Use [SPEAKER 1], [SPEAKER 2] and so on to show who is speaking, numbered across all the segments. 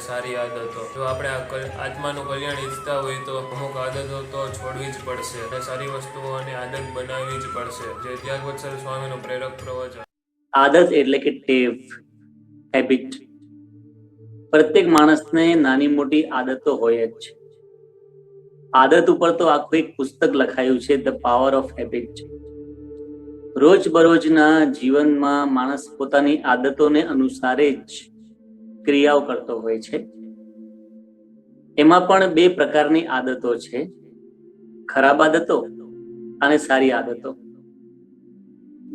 [SPEAKER 1] સારી આદતો. જો આપણે આત્માનું કલ્યાણ ઈચ્છતા હોય તો અમુક આદતો તો છોડવી જ પડશે અને સારી વસ્તુઓની આદત બનાવવી જ પડશે. જે ત્યાગવત્સલ સ્વામીનું પ્રેરક પ્રવચન.
[SPEAKER 2] આદત એટલે કે ટેવ, હેબિટ. પ્રત્યેક માણસને નાની મોટી આદતો હોય જ છે. આદત ઉપર તો આખું એક પુસ્તક લખાયું છે, ધ પાવર ઓફ હેબિટ. રોજબરોજના જીવનમાં માણસ પોતાની આદતોને અનુસારે જ ક્રિયાઓ કરતો હોય છે. એમાં પણ બે પ્રકારની આદતો છે, ખરાબ આદતો અને સારી આદતો.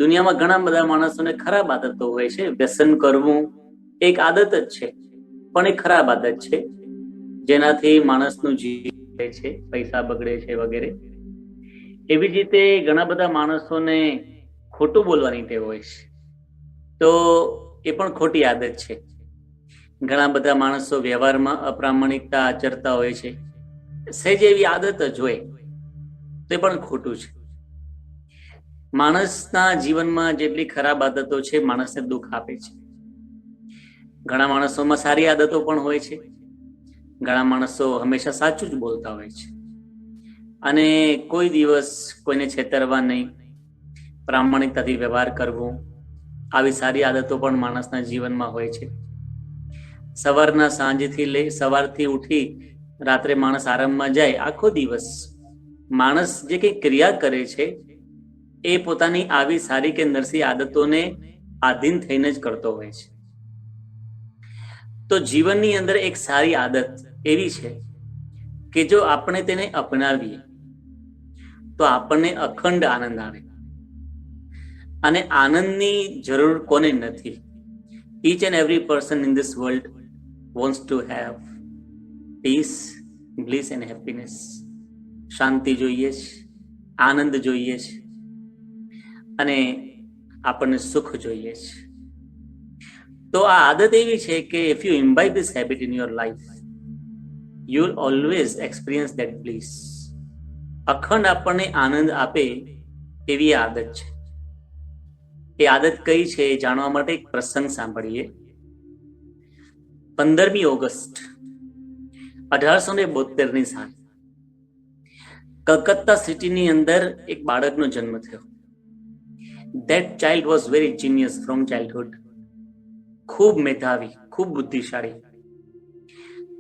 [SPEAKER 2] દુનિયામાં ઘણા બધા માણસોને ખરાબ આદતો હોય છે. વ્યસન કરવું એક આદત જ છે, પણ એ ખરાબ આદત છે, જેનાથી માણસનું જીવન છે, પૈસા બગડે છે વગેરે. એવી જ રીતે ઘણા બધા માણસોને ખોટું બોલવાની ટેવ હોય છે, તો એ પણ ખોટી આદત છે. ઘણા બધા માણસો વ્યવહારમાં અપ્રામાણિકતા આચરતા હોય છે, સહેજ એવી આદત જ હોય, તે પણ ખોટું છે. માણસના જીવનમાં જેટલી ખરાબ આદતો છે, માણસને દુઃખ આપે છે. ઘણા માણસોમાં સારી આદતો પણ હોય છે. ઘણા માણસો હંમેશા સાચું જ બોલતા હોય છે અને કોઈ દિવસ કોઈને છેતરવા નહીં, પ્રામાણિકતાથી વ્યવહાર કરવો, આવી સારી આદતો પણ માણસના જીવનમાં હોય છે. સવારથી ઉઠી રાત્રે માણસ આરામમાં જાય, આખો દિવસ માણસ જે કંઈ ક્રિયા કરે છે એ પોતાની આવી સારી કે નરસી આદતોને આધીન થઈને જ કરતો હોય છે. તો જીવનની અંદર એક સારી આદત એવી છે કે જો આપણે તેને અપનાવીએ તો આપણને અખંડ આનંદ આવે. અને આનંદની જરૂર કોને નથી? Each and every person in this world wants to have peace, bliss and happiness. શાંતિ જોઈએ છે, આનંદ જોઈએ છે અને આપણને સુખ જોઈએ છે. તો આ આદત એવી છે કે if you imbibe this habit in your life, you will always experience that bliss. અખંડ આપણને આનંદ આપે એવી આદત છે. એ આદત કઈ છે એ જાણવા માટે એક પ્રસંગ સાંભળીએ. 15મી ઓગસ્ટ 1872ની સાલ કલકત્તા સિટીની અંદર એક બાળકનો જન્મ થયો. That child was very genius from childhood. ખૂબ મેધાવી, ખૂબ બુદ્ધિશાળી.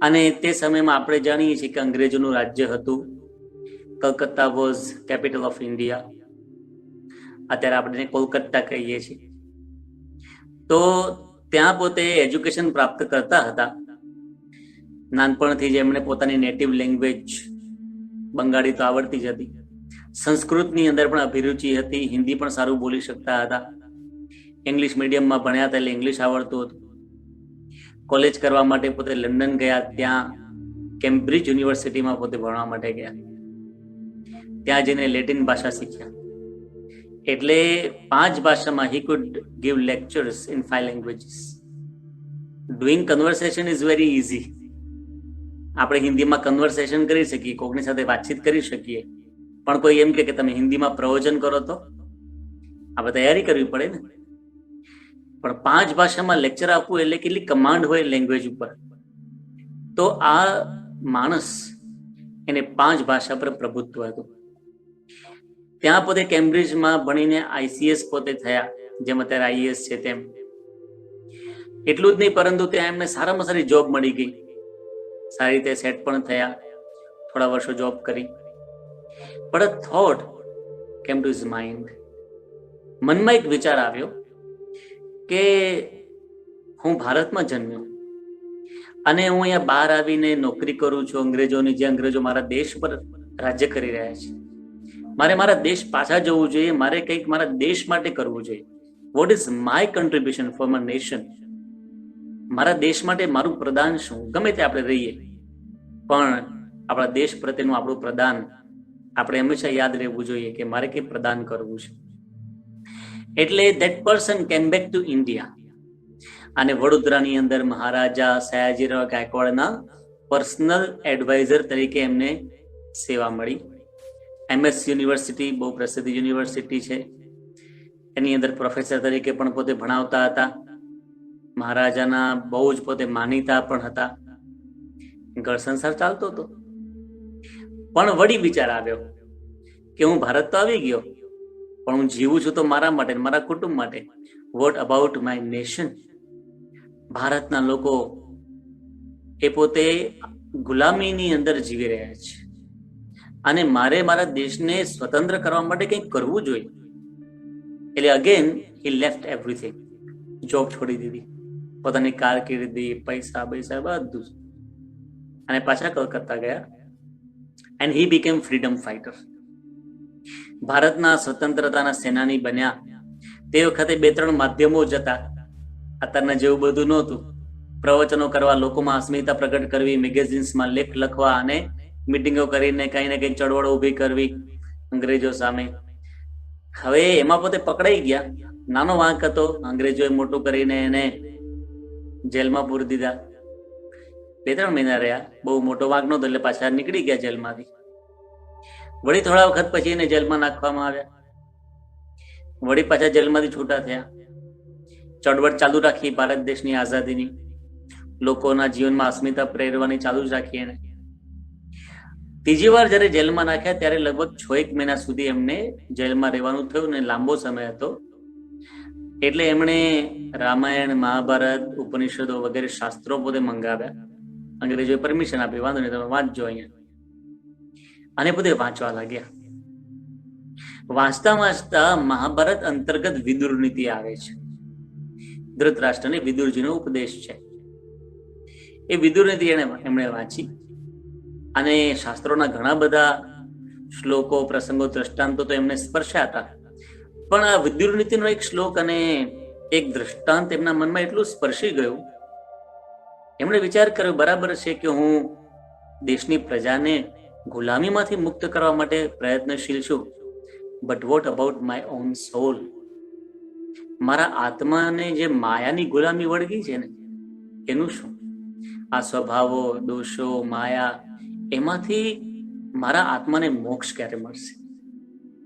[SPEAKER 2] અને તે સમયમાં આપણે જાણીએ છીએ કે અંગ્રેજોનું રાજ્ય હતું. Calcutta was capital of India. અત્યારે આપણે કોલકાતા કહીએ છીએ. તો ત્યાં પોતે એજ્યુકેશન પ્રાપ્ત કરતા હતા. નાનપણથી જ એમણે પોતાની નેટિવ લેંગ્વેજ બંગાળી તો આવડતી જ હતી, સંસ્કૃતની અંદર પણ અભિરુચિ હતી, હિન્દી પણ સારું બોલી શકતા હતા, ઇંગ્લિશ મીડિયમમાં ભણ્યા હતા એટલે ઇંગ્લિશ આવડતું હતું. કોલેજ કરવા માટે પોતે લંડન ગયા, ત્યાં કેમ્બ્રિજ યુનિવર્સિટીમાં પોતે ભણવા માટે ગયા. ત્યાં જઈને લેટિન ભાષા શીખ્યા. એટલે 5 ભાષામાં he could give lectures in 5 languages. Doing conversation is very easy. આપણે હિન્દીમાં કન્વર્સેશન કરી શકીએ, કોઈની સાથે વાતચીત કરી શકીએ, પણ કોઈ એમ કે તમે હિન્દીમાં પ્રવચન કરો તો આપણે તૈયારી કરવી પડે ને. પણ 5 ભાષામાં લેક્ચર આપવું એટલે કેટલી કમાન્ડ હોય લેંગ્વેજ ઉપર. તો આ માણસ એને 5 ભાષા પર પ્રભુત્વ હતું. ત્યાં પોતે કેમ્બ્રિજમાં ભણીને ICS પોતે થયા, જેમ અત્યારે IAS છે તેમ. એટલું જ નહીં, પરંતુ ત્યાં એમને સારામાં સારી જોબ મળી ગઈ, સારી રીતે સેટ પણ થયા, થોડા વર્ષો જોબ કરી. પણ a thought came to his mind. મનમાં એક વિચાર આવ્યો કે હું ભારતમાં જન્મ્યો અને હું અહીંયા બહાર આવીને નોકરી કરું છું અંગ્રેજોની, જે અંગ્રેજો મારા દેશ પર રાજ્ય કરી રહ્યા છે. મારે મારા દેશ પાછા જવું જોઈએ, મારે કંઈક મારા દેશ માટે કરવું જોઈએ. What is my contribution for my nation? મારા દેશ માટે મારું પ્રદાન શું? ગમે તે આપણે રહીએ, પણ આપણા દેશ પ્રત્યેનું આપણું પ્રદાન આપણે હંમેશા યાદ રહેવું જોઈએ કે મારે કંઈ પ્રદાન કરવું છે. એટલે that person came back to India અને વડોદરાની અંદર મહારાજા સયાજીરાવ ગાયકવાડના પર્સનલ એડવાઇઝર તરીકે એમને સેવા મળી. MS યુનિવર્સિટી બહુ પ્રસિદ્ધ યુનિવર્સિટી છે, એની અંદર પ્રોફેસર તરીકે પણ પોતે ભણાવતા હતા. મહારાજાના બહુ જ પોતે માનીતા પણ હતા. ઘર સંસાર ચાલતો હતો. પણ વળી વિચાર આવ્યો કે હું ભારત તો આવી ગયો, પણ હું જીવું છું તો મારા માટે, મારા કુટુંબ માટે. Vote about my nation? ભારતના લોકો એ પોતે ગુલામીની અંદર જીવી રહ્યા છે અને મારે મારા દેશને સ્વતંત્ર કરવા માટે કંઈક કરવું જોઈએ. એટલે અગેન હી લેફ્ટ એવરીથિંગ. જોબ છોડી દીધી, પોતાની કારકિર્દી, પૈસા બધું, અને પાછા કલકત્તા ગયા. And he became freedom fighter. ભારતના સ્વતંત્રતાના સેનાની બન્યા. તે વખતે 2-3 માધ્યમો જ હતા, અત્યારના જેવું બધું નહોતું. પ્રવચનો કરવા, લોકોમાં અસ્મિતા પ્રગટ કરવી, મેગેઝિન્સમાં લેખ લખવા અને મીટિંગો કરીને કઈ ને કઈ ચળવળો ઊભી કરવી અંગ્રેજો સામે. હવે એમાં પોતે પકડાઈ ગયા. નાનો વાંક હતો, અંગ્રેજોએ મોટું કરીને એને જેલમાં પૂરી દીધા. 2-3 મહિના રહ્યા, બહુ મોટો વાંક નહોતો એટલે પાછા નીકળી ગયા જેલમાંથી. વળી થોડા વખત પછી એને જેલમાં નાખવામાં આવ્યા. વળી પાછા જેલમાંથી છૂટા થયા. ચળવળ ચાલુ રાખી ભારત દેશની આઝાદીની, લોકોના જીવનમાં અસ્મિતા પ્રેરવાની ચાલુ જ રાખી એને. ત્રીજી વાર જયારે જેલમાં નાખ્યા ત્યારે લગભગ 6-1 મહિના સુધી એમને જેલમાં રહેવાનું થયું ને લાંબો સમય હતો. એટલે એમણે રામાયણ, મહાભારત, ઉપનિષદો વગેરે શાસ્ત્રો પોતે મંગાવ્યા. અંગ્રેજોએ પરમિશન આપી, વાંધો નહીં, તમે વાંચજો અહીંયા. અને પોતે વાંચવા લાગ્યા. વાંચતા વાંચતા મહાભારત અંતર્ગત વિદુર નીતિ આવે છે. ધૃતરાષ્ટ્રને વિદુરજીનો ઉપદેશ છે. એ વિદુર નીતિ એમણે વાંચી અને શાસ્ત્રોના ઘણા બધા શ્લોકો, પ્રસંગો, દ્રષ્ટાંતો તો એમને સ્પર્શ્યા હતા. પણ આ વિદુર નીતિનો એક શ્લોક અને એક દ્રષ્ટાંત એમના મનમાં એટલું સ્પર્શી ગયું, એમણે વિચાર કર્યો, બરાબર છે કે હું દેશની પ્રજાને ગુલામીમાંથી મુક્ત કરવા માટે પ્રયત્નશીલ છું, but what about my own soul? મારા આત્માને જે માયાની ગુલામી વળગી છે ને, એનું શું? આ સ્વભાવો, દોષો, માયા, એમાંથી મારા આત્માને મોક્ષ ક્યારે મળશે?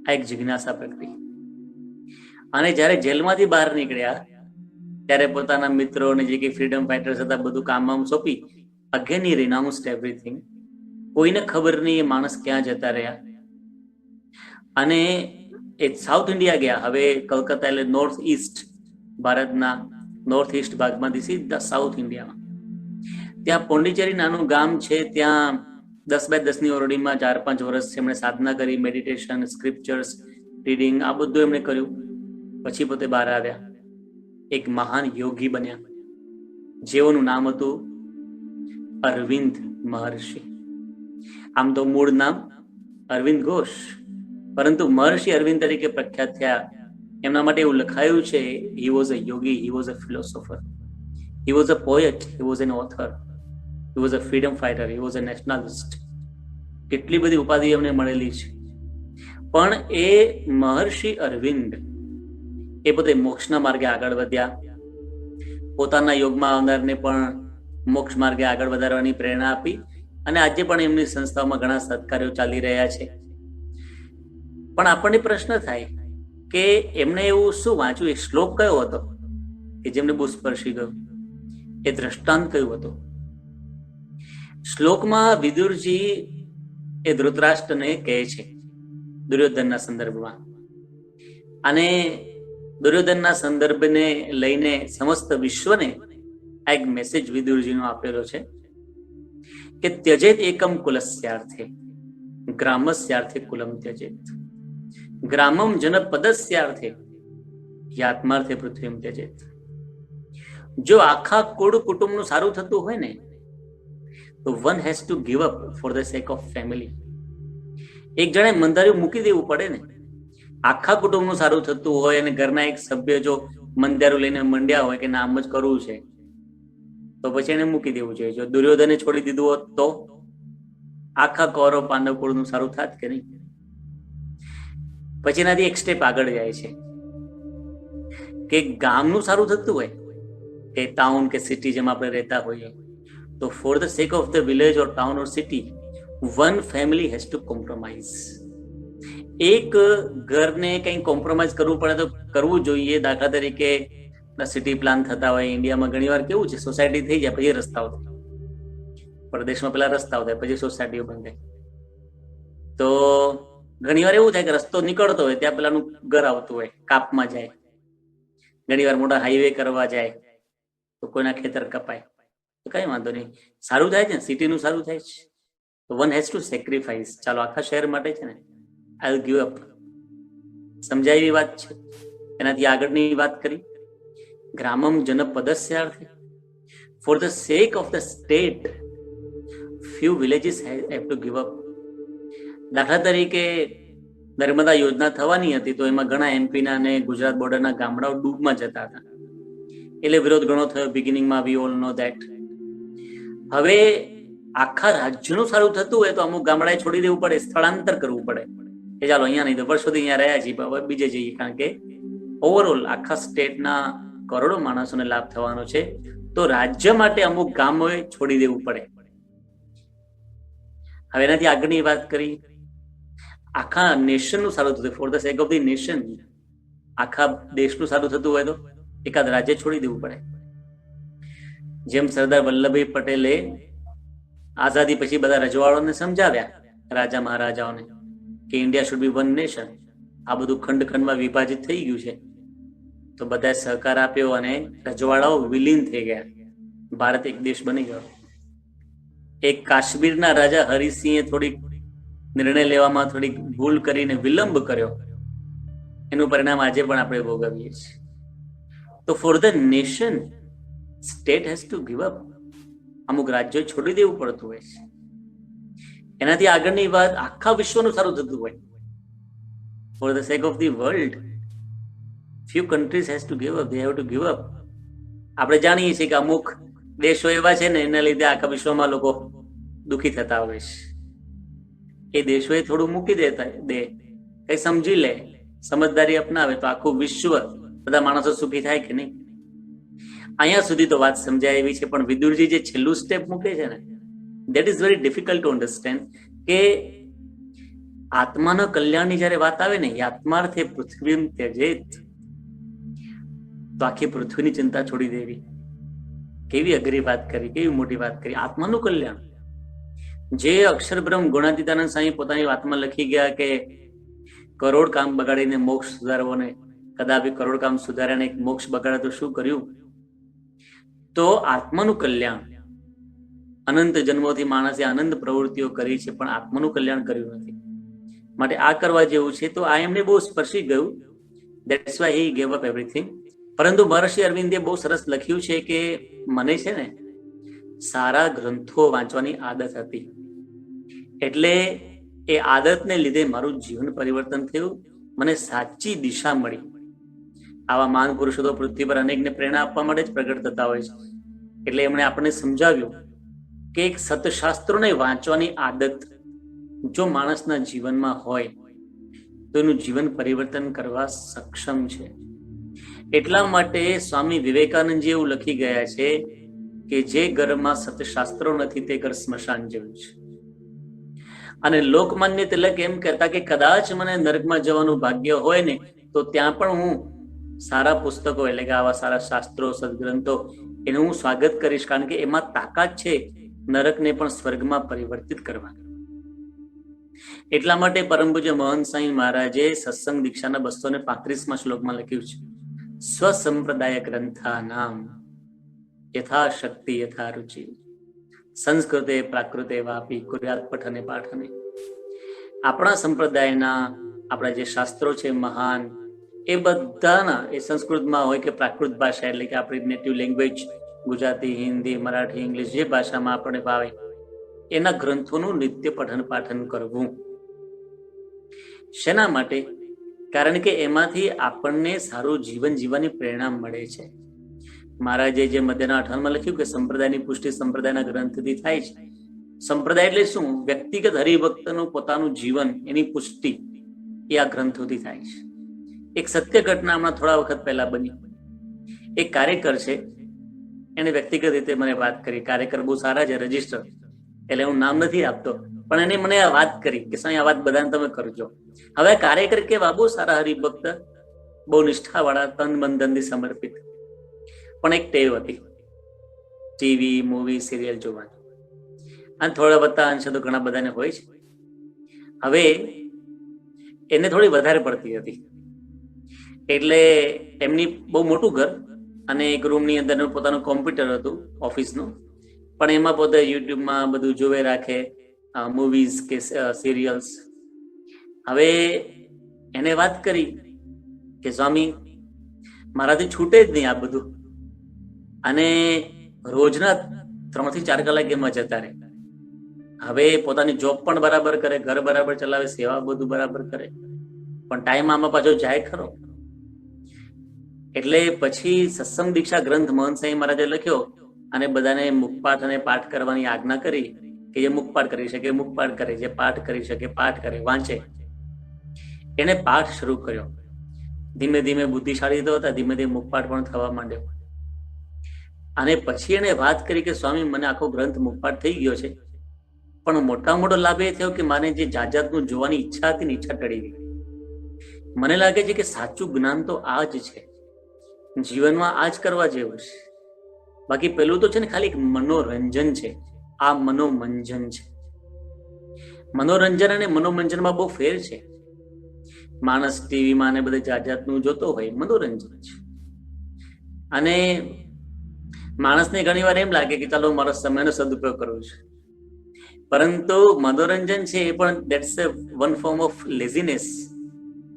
[SPEAKER 2] આ એક જિજ્ઞાસા પ્રગટી. અને જ્યારે જેલમાંથી બહાર નીકળ્યા ત્યારે પોતાના મિત્રોને જે કે ફ્રીડમ ફાઇટર્સ હતા બધું કામ સોંપી, અગેન હી રિનાઉન્સ્ડ એવરીથિંગ. કોઈને ખબર નહીં એ માણસ ક્યાં જતા રહ્યા. અને એ સાઉથ ઇન્ડિયા ગયા. હવે કલકત્તા એટલે નોર્થ ઈસ્ટ, ભારતના નોર્થ ઈસ્ટ ભાગમાંથી સીધા સાઉથ ઇન્ડિયામાં. ત્યાં પોંડિચેરી નાનું ગામ છે, ત્યાં 10x10ની ઓરડીમાં 4-5 વર્ષ એમણે સાધના કરી, મેડિટેશન, સ્ક્રિપ્ચર્સ રીડિંગ, આ બધું એમણે કર્યું. પછી પોતે બહાર આવ્યા, એક મહાન યોગી બન્યા, જેઓનું નામ હતું અરવિંદ મહર્ષિ. આમ તો મૂળ નામ અરવિંદ ઘોષ, પરંતુ મહર્ષિ અરવિંદ તરીકે પ્રખ્યાત થયા. એમના માટે એવું લખાયું છે, he was a yogi, he was a philosopher, he was a poet, he was an author, he was a freedom fighter, he was a nationalist. કેટલી બધી ઉપાધિ એમને મળેલી છે. પણ એ મહર્ષિ અરવિંદ એ પોતે મોક્ષના માર્ગે આગળ વધ્યા. પોતાના યોગમાં આવનારને પણ મોક્ષ માર્ગે આગળ વધારવાની પ્રેરણા આપી. અને આજે પણ એમની સંસ્થાઓમાં ઘણા સત્કાર્યો ચાલી રહ્યા છે. પણ આપણને પ્રશ્ન થાય કે એમને એવું શું વાંચ્યું? એ શ્લોક કયો હતો કે જેમને બહુ સ્પર્શી ગયો? એ દ્રષ્ટાંત કયું હતું? શ્લોકમાં વિદુરજી એ ધૃતરાષ્ટ્રને કહે છે દુર્યોધનના સંદર્ભમાં, અને દુર્યોધનના સંદર્ભને લઈને સમસ્ત વિશ્વને આ એક મેસેજ વિદુરજીનો આપેલો છે કે ત્યજેત એકમ કુલસ્યાર્થે ગ્રામસ્યાર્થે કુલમ ત્યજેત, ગ્રામમ જનપદસ્યાર્થે યાત્માર્થે પૃથ્વીમ ત્યજેત. જો આખા કુળ કુટુંબનું સારું થતું હોય ને તો one has to give up four the sake of family. એક જણે મંદાર્યું મૂકી દેવું પડે ને. આખા કુટુંબનું સારું થતું હોય અને ઘરના એક સભ્ય જો મંદારું લઈને મંડ્યા હોય કે ના આમ જ કરવું છે, તો પછી એને મૂકી દેવું જોઈએ. જો દુર્યોધને છોડી દીધું હોત તો આખા કૌરવ પાંડવ કુળનું સારું થાત કે નહીં? પછી એનાથી એક સ્ટેપ આગળ જાય છે કે ગામનું સારું થતું હોય કે ટાઉન કે સિટી જેમાં આપણે રહેતા હોઈએ, તો for the sake of the village or town or city one family has to compromise. એક ઘરને કંઈ કોમ્પ્રોમાઇઝ કરવું પડે તો કરવું જોઈએ. દાખલા તરીકે સિટી પ્લાન થતા હોય ઇન્ડિયામાં ઘણી વાર કેવું છે, સોસાયટી થઈ જાય પછી રસ્તાઓ થાય. પરદેશમાં પેલા રસ્તાઓ થાય, પછી સોસાયટીઓ બંધાય. તો ઘણી વાર એવું થાય કે રસ્તો નીકળતો હોય ત્યાં પેલાનું ઘર આવતું હોય, કાપમાં જાય. ઘણી વાર મોટા હાઈવે કરવા જાય તો કોઈના ખેતર કપાય, તો કઈ વાંધો નહીં, સારું થાય છે ને, સિટીનું સારું થાય છે. તો વન હેઝ ટુ સેક્રિફાઈસ. ચાલો આખા શહેર માટે છે ને, આઈ વિલ ગીવ અપ. સમજાય એવી વાત છે. એનાથી આગળની વાત કરી, ગ્રામમ જનપદસ્યાર્થે, for the sake of the state few villages have to give up. દાખલા તરીકે નર્મદા યોજના થવાની હતી તો એમાં ઘણા એમપીના અને ગુજરાત બોર્ડરના ગામડાઓ ડૂબમાં જતા હતા, એટલે વિરોધ ઘણો થયો બિગિનિંગમાં. We all know that. હવે આખા રાજ્યનું સારું થતું હોય તો અમુક ગામડાએ છોડી દેવું પડે, સ્થળાંતર કરવું પડે કે ચાલો અહીંયા નહીં તો વર્ષોથી અહીંયા રહ્યા છીએ, હવે બીજે જઈએ, કારણ કે ઓવરઓલ આખા સ્ટેટના કરોડો માણસોને લાભ થવાનો છે. તો રાજ્ય માટે અમુક ગામોએ છોડી દેવું પડે. હવે એનાથી આગળની વાત કરી, આખા નેશનનું સારું થતું, four the sake of the nation, આખા દેશનું સારું થતું હોય તો એકાદ રાજ્ય છોડી દેવું પડે. જેમ સરદાર વલ્લભભાઈ પટેલે આઝાદી પછી બધા રજવાડોને સમજાવ્યા, રાજા મહારાજાઓને, કે India should be one nation. આ બધું ખંડ ખંડમાં વિભાજિત થઈ ગયું છે, તો બધાએ સહકાર આપ્યો અને રજવાડાઓ વિલીન થઈ ગયા, ભારત એક દેશ બની ગયો. એક કાશ્મીરના રાજા હરિસિંહે થોડીક નિર્ણય લેવામાં થોડીક ભૂલ કરીને વિલંબ કર્યો, એનું પરિણામ આજે પણ આપણે ભોગવીએ છીએ. તો for the nation state has to give up. અમુક રાજ્યો છોડી દેવું પડતું હોય છે. એનાથી આગળની વાત, આખા વિશ્વનું સારું થતું હોય, four the sake of the world few countries has to give up. They have to give up. આપણે જાણીએ છીએ કે અમુક દેશો એવા છે ને એના લીધે આખા વિશ્વમાં લોકો દુઃખી થતા હોય છે. એ દેશોએ થોડું મૂકી દે, કઈ સમજી લે, સમજદારી અપનાવે તો આખું વિશ્વ, બધા માણસો સુખી થાય કે નહીં. અહીંયા સુધી તો વાત સમજાય એવી છે, પણ વિદુરજી જે છેલ્લું સ્ટેપ મૂકે છે ને, that is very difficult to understand. કે આત્માના કલ્યાણની જયારે વાત આવે ને, આત્માર્થે પૃથ્વી ત્યજેત, તો આખી પૃથ્વીની ચિંતા છોડી દેવી. કેવી અઘરી વાત કરી, કેવી મોટી વાત કરી. આત્માનું કલ્યાણ, જે અક્ષર બ્રહ્મ ગુણાતીતાનંદ સ્વામી પોતાની વાતમાં લખી ગયા કે કરોડ કામ બગાડીને મોક્ષ સુધારવો ને કદાપી કરોડ કામ સુધાર્યાને એક મોક્ષ બગાડે તો શું કર્યું. તો આત્માનું કલ્યાણ, અનંત જન્મોથી માણસે આનંદ પ્રવૃત્તિઓ કરી છે પણ આત્માનું કલ્યાણ કર્યું નથી. માટે આ કરવા જેવું છે. તો આ એમને બહુ સ્પર્શી ગયું. That's why he gave up everything. પરંતુ મહર્ષિ અરવિંદે બહુ સરસ લખ્યું છે કે મને છે ને સારા ગ્રંથો વાંચવાની આદત હતી, એટલે એ આદતને લીધે મારું જીવન પરિવર્તન થયું, મને સાચી દિશા મળી. આવા મહાન પુરુષો તો પૃથ્વી પર અનેકને પ્રેરણા આપવા માટે જ પ્રગટ થતા હોય છે. એટલે એમણે આપણને સમજાવ્યું કે એક સતશાસ્ત્રોને વાંચવાની આદત જો માણસના જીવનમાં હોય તો એનું જીવન પરિવર્તન કરવા સક્ષમ છે. એટલા માટે સ્વામી વિવેકાનંદજી એવું લખી ગયા છે કે જે ઘરમાં સતશાસ્ત્રો નથી તે ઘર સ્મશાન જેવું છે. અને લોકમાન્ય તિલક એમ કહેતા કે કદાચ મને નરકમાં જવાનું ભાગ્ય હોય ને તો ત્યાં પણ હું સારા પુસ્તકો, એટલે કે આવા સારા શાસ્ત્રો, સદગ્રંથો, એનું હું સ્વાગત કરીશ, કારણ કે એમાં તાકાત છે નરકને પણ સ્વર્ગમાં પરિવર્તિત કરવા. એટલા માટે પરમ પૂજ્ય મહંત સ્વામી મહારાજે સત્સંગ દીક્ષાના 235માં શ્લોકમાં લખ્યું છે, સ્વસંપ્રદાય ગ્રંથા નામ યથાશક્તિ યથા રુચિ સંસ્કૃતે પ્રાકૃતે વાપી કુર્યાત પઠને પાઠને. આપણા સંપ્રદાયના આપણા જે શાસ્ત્રો છે મહાન, એ બધાના, એ સંસ્કૃતમાં હોય કે પ્રાકૃત ભાષા, એટલે કે આપણી native language Gujarati, Hindi, Marathi, English, જે ભાષામાં આપણે ભાવે એના ગ્રંથોનું નિત્ય પઠન પાઠન કરવું. શેના માટે? કારણ કે એમાંથી આપણને સારું જીવન જીવવાની પ્રેરણા મળે છે. મહારાજે જે મધ્યના 58માં લખ્યું કે સંપ્રદાયની પુષ્ટિ સંપ્રદાયના ગ્રંથથી થાય છે. સંપ્રદાય એટલે શું? વ્યક્તિગત હરિભક્તનું પોતાનું જીવન, એની પુષ્ટિ એ આ ગ્રંથોથી થાય છે. એક સત્ય ઘટના હમણાં થોડા વખત પહેલા બની. એક કાર્યકર છે, એને વ્યક્તિગત રીતે મને વાત કરી. કાર્યકર બહુ સારા છે, રજિસ્ટર, એટલે હું નામ નથી આપતો, પણ એને મને આ વાત કરી કે સાંઈ આ વાત બધાને તમે કરજો. હવે કાર્યકર કેવા? બહુ સારા હરિભક્ત, બહુ નિષ્ઠાવાળા, તન મન ધનથી સમર્પિત, પણ એક ટેવ હતી ટીવી, મૂવી, સિરિયલ જોવાની. અને થોડા બધા અંશે તો ઘણા બધાને હોય છે. હવે એને થોડી વધારે પડતી હતી, એટલે એમની બહુ મોટું ઘર અને એક રૂમની અંદર પોતાનું કોમ્પ્યુટર હતું ઓફિસનું, પણ એમાં પોતે યુટ્યુબમાં બધું જોવે રાખે, મૂવીઝ કે સિરિયલ્સ. હવે એને વાત કરી કે સ્વામી મારાથી છૂટે જ નહીં આ બધું, અને રોજના 3 થી 4 કલાક એમાં જતા રહે. હવે પોતાની જોબ પણ બરાબર કરે, ઘર બરાબર ચલાવે, સેવા બધું બરાબર કરે, પણ ટાઈમ આમાં પાછો જાય ખરો. એટલે પછી સત્સંગ દીક્ષા ગ્રંથ મહંત સાંઈ મહારાજે લખ્યો અને બધાને મુખપાઠ અને પાઠ કરવાની આજ્ઞા કરી કે જે મુખપાઠ કરી શકે મુખપાઠ કરે, જે પાઠ કરી શકે પાઠ કરે, વાંચે. એને પાઠ શરૂ કર્યો. ધીમે ધીમે બુદ્ધિશાળી તો હતા, ધીમે ધીમે મુખપાઠ પણ થવા માંડ્યો. અને પછી એને વાત કરી કે સ્વામી મને આખો ગ્રંથ મુખપાઠ થઈ ગયો છે, પણ મોટા મોટો લાભ એ થયો કે મને જે જાતનું જોવાની ઈચ્છા હતી ને ઈચ્છા ટળી ગઈ. મને લાગે છે કે સાચું જ્ઞાન તો આ જ છે, જીવનમાં આ જ કરવા જેવું છે. બાકી પેલું તો છે ને ખાલી એક મનોરંજન છે, આ મનોમંજન છે. મનોરંજન અને મનોમંજનમાં બહુ ફેર છે. માણસ ટીવીમાં ને બધે જાતનું જોતો હોય, મનોરંજન છે. અને માણસને ઘણી વાર એમ લાગે કે ચાલો મારો સમયનો સદુપયોગ કરવો છે, પરંતુ મનોરંજન છે એ પણ that's one form of laziness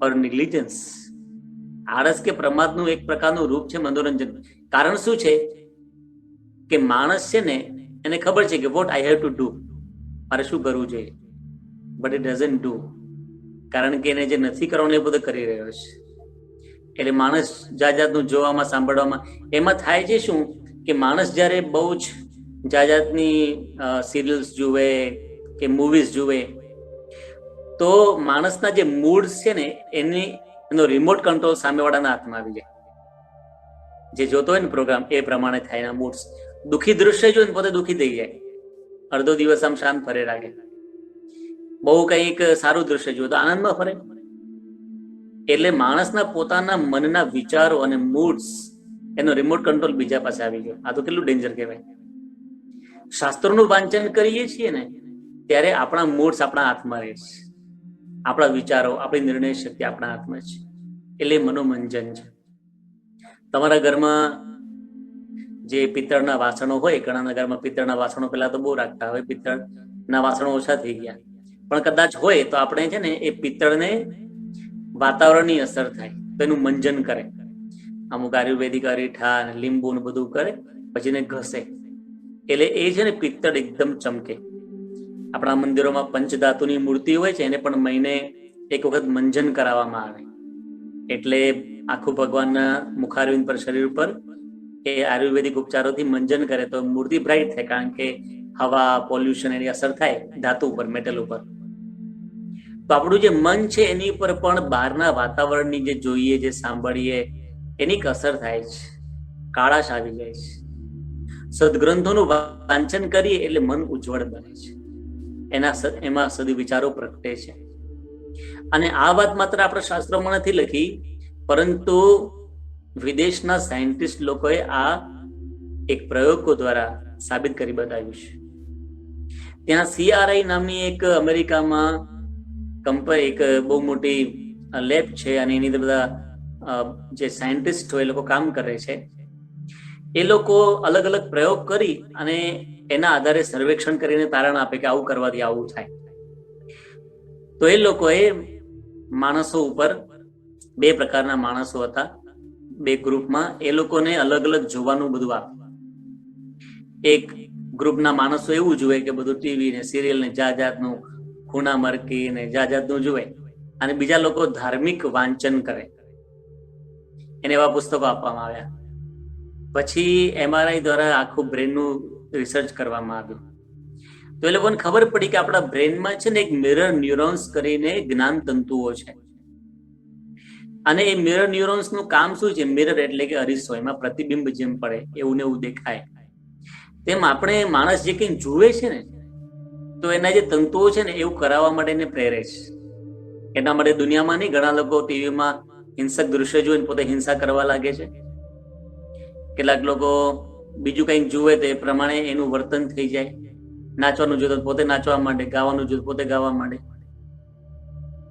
[SPEAKER 2] or negligence. આળસ કે પ્રમાદનું એક પ્રકારનું રૂપ છે મનોરંજન. કારણ શું છે કે માણસ છે ને એને ખબર છે કે what I have to do, મારે શું કરવું જોઈએ, બટ ઇટ ડઝન્ટ ડુ. કારણ કે એને જે નથી કરવાનું એ બધું કરી રહ્યો છે. એટલે માણસ જાતનું જોવામાં સાંભળવામાં એમાં થાય છે શું કે માણસ જ્યારે બહુ જ જાતની સિરિયલ્સ જુએ કે મૂવીઝ જુએ તો માણસના જે મૂડ છે ને એનો રિમોટ કંટ્રોલ સામેવાળાના હાથમાં આવી જાય. જે જોતો હોય ને પ્રોગ્રામ એ પ્રમાણે થાય એના મૂડ્સ. દુઃખી દૃશ્ય જોઈને પોતે દુઃખી થઈ જાય, અડધો દિવસ આમ શાંત ફરે રાખે. બહુ કંઈક સારું દૃશ્ય જોયું તો આનંદમાં ફરે. એટલે માણસના પોતાના મનના વિચારો અને મૂડ્સ એનો રિમોટ કંટ્રોલ બીજા પાસે આવી ગયો. આ તો કેટલું ડેન્જર કહેવાય. શાસ્ત્રોનું વાંચન કરીએ છીએ ને ત્યારે આપણા મૂડ્સ આપણા હાથમાં રહે છે, આપણા વિચારો, આપણી નિર્ણય શક્તિ આપણા હાથમાં છે. એટલે મનોમંજન છે. તમારા ઘરમાં જે પિત્તળના વાસણો હોય, ઘણાના ઘરમાં પિત્તળના વાસણો પેલા તો બહુ રાખતા, હવે પિત્તળના વાસણો ઓછા થઈ ગયા, પણ કદાચ હોય તો આપણે છે ને એ પિત્તળને વાતાવરણની અસર થાય તો એનું મંજન કરે. અમુક આયુર્વેદિક અરીઠા અને લીંબુ ને બધું કરે, પછી એને ઘસે, એટલે એ છે ને પિત્તળ એકદમ ચમકે. આપણા મંદિરોમાં પંચધાતુની મૂર્તિ હોય છે, એને પણ મહિને એક વખત મંજન કરાવવામાં આવે. એટલે આખું ભગવાનના મુખારવિંદ પર, શરીર પર એ આયુર્વેદિક ઉપચારોથી મંજન કરે તો મૂર્તિ બ્રાઇટ થાય, કારણ કે હવા, પોલ્યુશન એની અસર થાય ધાતુ ઉપર, મેટલ ઉપર. તો આપણું જે મન છે એની ઉપર પણ બહારના વાતાવરણની જે જોઈએ, જે સાંભળીએ એની અસર થાય છે, કાળાશ આવી જાય છે. સદગ્રંથોનું વાંચન કરીએ એટલે મન ઉજ્જવળ બને છે, એમાં સદવિચારો પ્રગટે છે. અને આ વાત માત્ર આપણા શાસ્ત્રોમાં નથી લખી, પરંતુ વિદેશના સાયન્ટિસ્ટ લોકોએ આ એક પ્રયોગો દ્વારા સાબિત કરી બતાવ્યું છે. ત્યાં CRI નામની એક અમેરિકામાં એક બહુ મોટી લેબ છે, અને એની અંદર બધા જે સાયન્ટિસ્ટ હોય એ લોકો કામ કરે છે. એ લોકો અલગ અલગ પ્રયોગ કરી અને એના આધારે સર્વેક્ષણ કરીને તારણ આપે કે આવું કરવાથી આવું થાય. તો એ લોકોએ માણસો ઉપર, 2 પ્રકારના માણસો હતા, 2 ગ્રુપમાં, એ લોકોને અલગ અલગ જોવાનું બધું આપ્યું. એક ગ્રુપના માણસો એવું જુએ કે બધું ટીવી ને સિરિયલ ને જાતનું ખૂણા મરકી ને જાતનું જુએ, અને બીજા લોકો ધાર્મિક વાંચન કરે. એને એવા પુસ્તકો આપવામાં આવ્યા. પછી MRI દ્વારા આખું બ્રેનનું રિસર્ચ કરવામાં આવ્યું. તો એ લોકોને ખબર પડી કે આપણા બ્રેનમાં છે ને એક મિરર ન્યુરોન્સ કરીને જ્ઞાન તંતુઓ છે, અને એ મિરર ન્યુરોન્સ નું કામ શું છે? મિરર એટલે કે અરીસો, એમાં પ્રતિબિંબ જેમ પડે એવું ને એવું દેખાય. તેમ આપણે માણસ જે કંઈ જુએ છે ને, તો એના જે તંતુઓ છે ને એવું કરાવવા માટે એને પ્રેરે છે. એના માટે દુનિયામાં નહીં, ઘણા લોકો ટીવીમાં હિંસક દૃશ્ય જોઈને પોતે હિંસા કરવા લાગે છે. કેટલાક લોકો બીજું કંઈક જુએ તો એ પ્રમાણે એનું વર્તન થઈ જાય. નાચવાનું જોયું તો પોતે નાચવા માંડે, ગાવાનું જોયું તો પોતે ગાવા માંડે.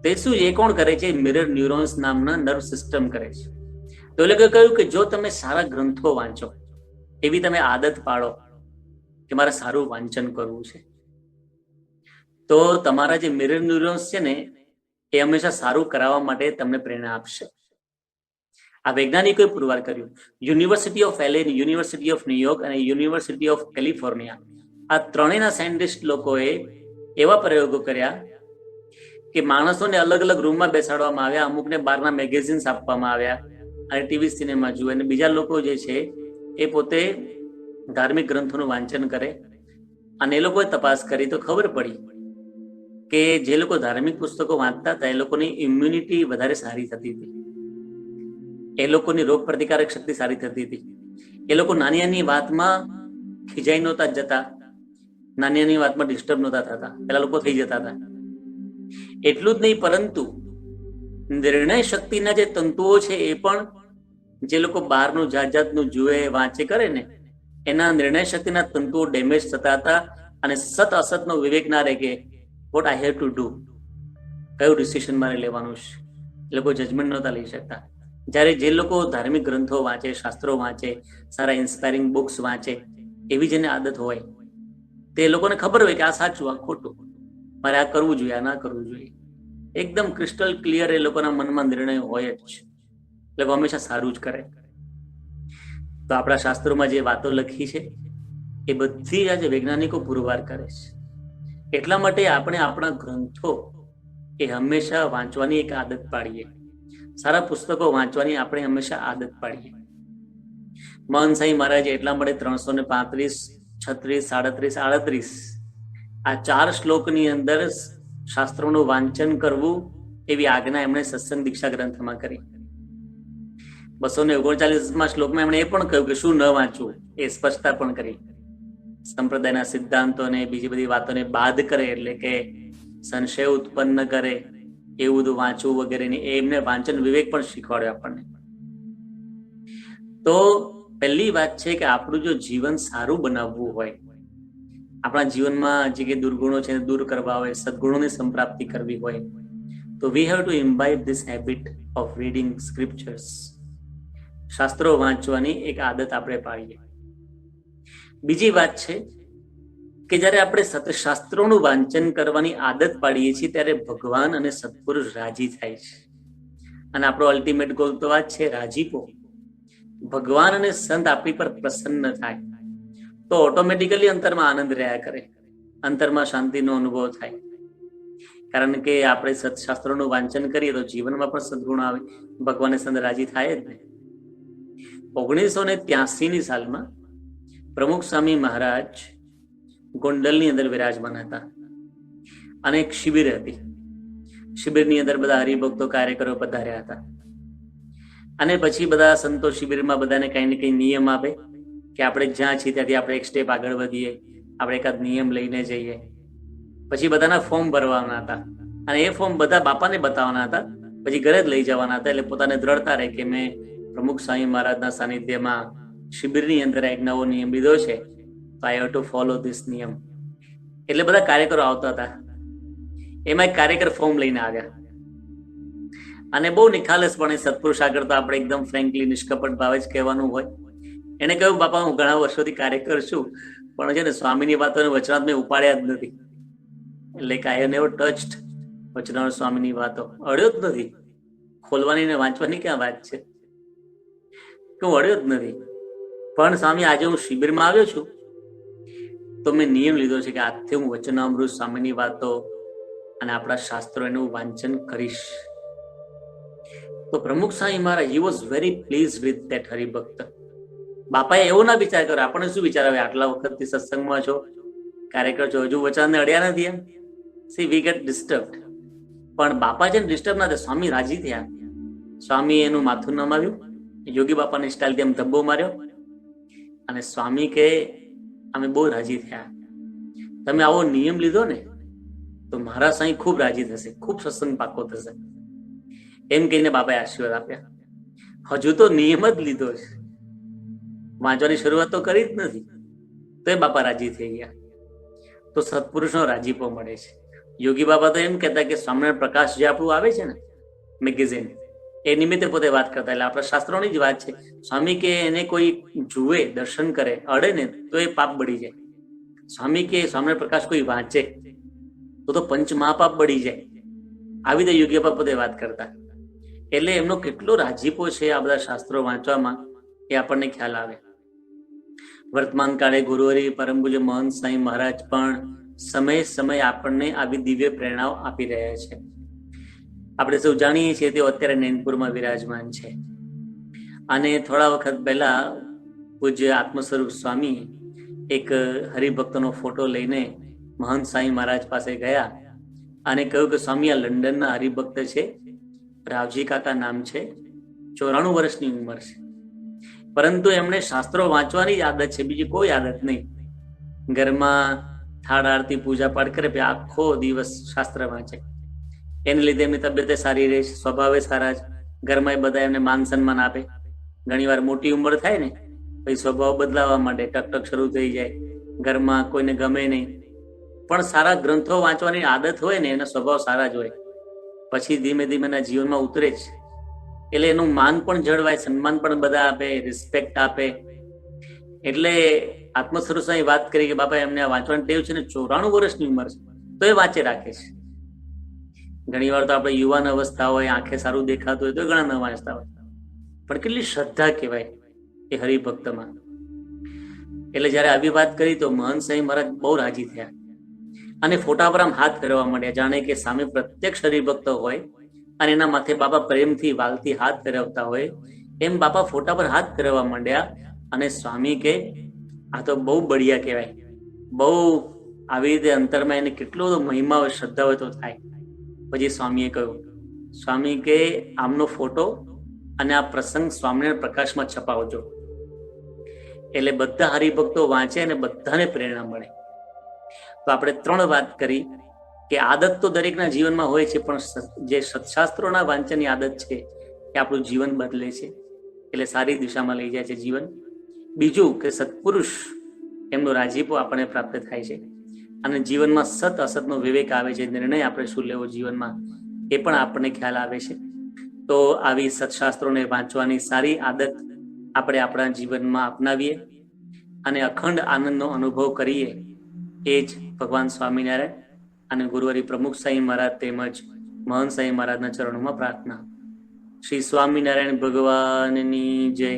[SPEAKER 2] તે શું એ કોણ કરે છે? મિરર ન્યુરોન્સ નામના નર્વ સિસ્ટમ કરે છે. તો એ લોકોએ કહ્યું કે જો તમે સારા ગ્રંથો વાંચો, એવી તમે આદત પાડો કે મારે સારું વાંચન કરવું છે, તો તમારા જે મિરર ન્યુરોન્સ છે ને એ હંમેશા સારું કરાવવા માટે તમને પ્રેરણા આપશે. આ વૈજ્ઞાનિકોએ પુરવાર કર્યું. University of LA, university of New York અને યુનિવર્સિટી ઓફ કેલિફોર્નિયા, આ ત્રણેયના સાયન્ટિસ્ટ લોકોએ એવા પ્રયોગો કર્યા કે માણસોને અલગ અલગ રૂમમાં બેસાડવામાં આવ્યા, અમુકને બહારના મેગેઝિન્સ આપવામાં આવ્યા અને ટીવી સિનેમા જુએ, અને બીજા લોકો જે છે એ પોતે ધાર્મિક ગ્રંથોનું વાંચન કરે. અને એ લોકોએ તપાસ કરી તો ખબર પડી કે જે લોકો ધાર્મિક પુસ્તકો વાંચતા હતા એ લોકોની ઇમ્યુનિટી વધારે સારી થતી હતી, એ લોકોની રોગ પ્રતિકારક શક્તિ સારી થતી હતી, એ લોકો નાની નાની વાતમાં ખીજાઈ નહોતા જતા, નાની નાની વાતમાં ડિસ્ટર્બ નહોતા થતા. પેલા લોકો થઈ જતા હતા. એટલું જ નહીં, પરંતુ નિર્ણય શક્તિના જે તંતુઓ છે એ પણ જે લોકો બહારનું જાત જાતનું જુએ, વાંચે, કરે ને, એના નિર્ણય શક્તિના તંતુઓ ડેમેજ થતા હતા. અને સત અસતનો વિવેક ના રહે કે what I have to do, કયું ડિસિઝન મારે લેવાનું છે. એ લોકો જજમેન્ટ નહોતા લઈ શકતા. જ્યારે જે લોકો ધાર્મિક ગ્રંથો વાંચે, શાસ્ત્રો વાંચે, સારા ઇન્સ્પાયરિંગ બુક્સ વાંચે, એવી જેને આદત હોય, તે લોકોને ખબર હોય કે આ સાચું, આ ખોટું, મારે આ કરવું જોઈએ, આ ના કરવું જોઈએ. એકદમ ક્રિસ્ટલ ક્લિયર એ લોકોના મનમાં નિર્ણય હોય જ. એ લોકો હંમેશા સારું જ કરે. તો આપણા શાસ્ત્રોમાં જે વાતો લખી છે એ બધી આજે વૈજ્ઞાનિકો પુરવાર કરે છે. એટલા માટે આપણે આપણા ગ્રંથો એ હંમેશા વાંચવાની એક આદત પાડીએ. સારા પુસ્તકો વાંચવાની આપણે હંમેશા આદત પાડીએ. મહંત સાંઈ મહારાજે એટલા માટે 335, 36, 37, 38 આ 4 શ્લોકની અંદર શાસ્ત્રોનું વાંચન કરવું એવી આજ્ઞા એમણે સત્સંગ દીક્ષા ગ્રંથમાં કરી. 239માં શ્લોકમાં એમણે એ પણ કહ્યું કે શું ન વાંચવું, એ સ્પષ્ટતા પણ કરી. સંપ્રદાયના સિદ્ધાંતોને, બીજી બધી વાતોને બાદ કરે, એટલે કે સંશય ઉત્પન્ન કરે એવું બધું વાંચવું વગેરેની, એ એમને વાંચન વિવેક પણ શીખવાડ્યો આપણને. તો પહેલી વાત છે કે આપણું જો જીવન સારું બનાવવું હોય, આપણા જીવનમાં જે કે દુર્ગુણો છે દૂર કરવા હોય, સદગુણોની સંપ્રાપ્તિ કરવી હોય, તો we have to imbibe this habit of reading scriptures. શાસ્ત્રો વાંચવાની એક આદત આપણે પાડીએ. બીજી વાત છે કે જ્યારે આપણે શાસ્ત્રોનું વાંચન કરવાની આદત પાડીએ છીએ ત્યારે ભગવાન અને સત્પુરુષ રાજી થાય છે. અને આપણો અલ્ટિમેટ ગોલ તો આ જ છે, રાજીપો. ભગવાન અને સંત આપણી પર પ્રસન્ન થાય તો ઓટોમેટિકલી અંતરમાં આનંદ રહ્યા કરે, અંતરમાં શાંતિનો અનુભવ થાય. કારણ કે આપણે સત્શાસ્ત્રોનું વાંચન કરીએ તો જીવનમાં પણ સદગુણ આવે, ભગવાન સંત રાજી થાય જ ને. 1983ની સાલમાં પ્રમુખ સ્વામી મહારાજ ગોંડલની અંદર વિરાજમાન હતા અને એક શિબિર હતી. શિબિરની અંદર બધા હરિભક્તો, કાર્યકરો પધાર્યા હતા. અને પછી બધા સંતો શિબિરમાં બધાને કઈ ને કઈ નિયમ આપે કે આપણે જ્યાં છીએ ત્યાંથી આપણે એક સ્ટેપ આગળ વધીએ, આપણે એકાદ નિયમ લઈને જઈએ. પછી બધાના ફોર્મ ભરવાના હતા અને એ ફોર્મ બધા બાપાને બતાવવાના હતા, પછી ઘરે જ લઈ જવાના હતા. એટલે પોતાને દ્રઢતા રહે કે મેં પ્રમુખ સ્વામી મહારાજના સાનિધ્યમાં શિબિરની અંદર એક નવો નિયમ લીધો છે, તો I have to follow this નિયમ. એટલે બધા કાર્યકરો આવતા હતા. એમાં એક કાર્યકર ફોર્મ લઈને આવ્યા અને બહુ નિખાલસપણે, સત્પુરુષ આગળ તો આપણે એકદમ ફ્રેન્કલી, નિષ્કપટ ભાવે જ કહેવાનું હોય. એને કહ્યું, બાપા હું ઘણા વર્ષોથી કાર્યકર છું, પણ છે ને સ્વામીની વાતોને વચનાત મેં ઉપાડ્યા જ નથી. એટલે કે આઈ હેવ નેવર ટચ્ડ વચનાત સ્વામીની વાતો, અડ્યો જ નથી. ખોલવાની ને વાંચવાની ક્યાં વાત છે, કે હું અડ્યો જ નથી. પણ સ્વામી આજે હું શિબિરમાં આવ્યો છું તો મેં નિયમ લીધો છે કે આજથી હું વચનામૃત સ્વામીની વાતો અને આપણા શાસ્ત્રો એનું વાંચન કરીશ. તો Pramukh Swami Maharaj, he was very pleased with that haribhakta. બાપાએ એવો ના વિચાર કર્યો, આપણે શું વિચાર આવે, આટલા વખતથી સત્સંગમાં છો, કાર્યકર છો, હજુ વચનને અડ્યા નથી એમ. See we get disturb. પણ બાપા છે ને ડિસ્ટર્બ ના થાય, સ્વામી રાજી થયા. સ્વામી એનું માથું નમાવ્યું, યોગી બાપાની સ્ટાઇલથી એમ ધબ્બો માર્યો અને સ્વામી કે અમે બહુ રાજી થયા, તમે આવો નિયમ લીધો ને તો મારા સાંઈ ખૂબ રાજી થશે, ખૂબ સત્સંગ પાકો થશે. એમ કહીને બાપાએ આશીર્વાદ આપ્યા. હજુ તો નિયમ જ લીધો છે, વાંચવાની શરૂઆત તો કરી જ નથી, તો એ બાપા રાજી થઈ ગયા. તો સત્પુરુષનો રાજીપો મળે છે. યોગી બાબા તો એમ કહેતા કે સ્વામિનારાયણ પ્રકાશ જે આપણું આવે છે ને મેગેઝિન, એ નિમિત્તે પોતે વાત કરતા, એટલે આપણા શાસ્ત્રોની જ વાત છે. સ્વામી કે એને કોઈ જુએ, દર્શન કરે, અડે ને તો એ પાપ બળી જાય. સ્વામી કે સ્વામિનારાયણ પ્રકાશ કોઈ વાંચે તો પંચ મહાપાપ બળી જાય. આવી રીતે યોગી બાબા પોતે વાત કરતા. એટલે એમનો કેટલો રાજીપો છે આ બધા શાસ્ત્રો વાંચવામાં, એ આપણને ખ્યાલ આવે. વર્તમાન કાળે ગુરુહરિ પરમ પૂજ્ય મહંત સાંઈ મહારાજ પણ સમય સમય આપણને આવી દિવ્ય પ્રેરણાઓ આપી રહ્યા છે. આપણે સૌ જાણીએ છીએ તેઓ અત્યારે નૈનપુરમાં વિરાજમાન છે. અને થોડા વખત પહેલા પૂજ્ય આત્મ સ્વરૂપ સ્વામી એક હરિભક્તનો ફોટો લઈને મહંત સાંઈ મહારાજ પાસે ગયા અને કહ્યું કે સ્વામી આ લંડનના હરિભક્ત છે, રાવજી કાકા નામ છે, 94 વર્ષની ઉંમર છે, પરંતુ એમણે શાસ્ત્રો વાંચવાની જ આદત છે, બીજી કોઈ આદત નહીં. ઘરમાં થાળ આરતી પૂજા પાઠ કરે, આખો દિવસ શાસ્ત્ર વાંચે. એને લીધે એમની તબિયત સારી રહે છે, સ્વભાવે સારા છે, ઘરમાં બધા એમને માન સન્માન આપે. ઘણી વાર મોટી ઉંમર થાય ને પછી સ્વભાવ બદલાવા માંડે, ટકટક શરૂ થઈ જાય, ઘરમાં કોઈને ગમે નહીં. પણ સારા ગ્રંથો વાંચવાની આદત હોય ને એના સ્વભાવ સારા જ હોય, પછી ધીમે ધીમે એના જીવનમાં ઉતરે જ. એટલે એનું માન પણ જળવાય, સન્માન પણ બધા આપે, રિસ્પેક્ટ આપે. એટલે આત્મ સ્વરૂપ સ્વામી વાત કરી કે બાપા એમને આ વાંચવાની ટેવ છે ને, 94 વર્ષની ઉંમર છે તો એ વાંચે રાખે છે. ઘણી વાર તો આપણે યુવાન અવસ્થા હોય, આંખે સારું દેખાતું હોય તો ઘણા ન વાંચતા હોય, પણ કેટલી શ્રદ્ધા કહેવાય એ હરિભક્તમાં. એટલે જયારે આવી વાત કરી તો મહંત સાંઈ મહારાજ બહુ રાજી થયા અને ફોટા પર આમ હાથ ફેરવવા માંડ્યા, જાણે કે સામે પ્રત્યક્ષ હરિભક્ત હોય અને એના માથે બાપા પ્રેમથી વાલથી હાથ ફેરવતા હોય એમ બાપા ફોટા પર હાથ ફેરવવા માંડ્યા. અને સ્વામી કે આ તો બહુ બઢિયા કહેવાય, બહુ આવી રીતે અંતરમાં એને કેટલો મહિમા હોય, શ્રદ્ધા હોય તો થાય. પછી સ્વામીએ કહ્યું, સ્વામી કે આમનો ફોટો અને આ પ્રસંગ સ્વામિનારાયણ પ્રકાશમાં છપાવજો, એટલે બધા હરિભક્તો વાંચે અને બધાને પ્રેરણા મળે. તો આપણે 3 વાત કરી કે આદત તો દરેકના જીવનમાં હોય છે, પણ જે સત્શાસ્ત્રોના વાંચનની આદત છે એ આપણું જીવન બદલે છે, એટલે સારી દિશામાં લઈ જાય છે જીવન. બીજું કે સત્પુરુષ એમનો રાજીપો આપણને પ્રાપ્ત થાય છે અને જીવનમાં સત અસતનો વિવેક આવે છે, નિર્ણય આપણે શું લેવો જીવનમાં એ પણ આપણને ખ્યાલ આવે છે. તો આવી સત્શાસ્ત્રોને વાંચવાની સારી આદત આપણે આપણા જીવનમાં અપનાવીએ અને અખંડ આનંદનો અનુભવ કરીએ. એ જ ભગવાન સ્વામિનારાયણ અને ગુરુહરિ પ્રમુખ સાંઈ મહારાજ તેમજ મહંત સાંઈ મહારાજના ચરણોમાં પ્રાર્થના. શ્રી સ્વામિનારાયણ ભગવાનની જય.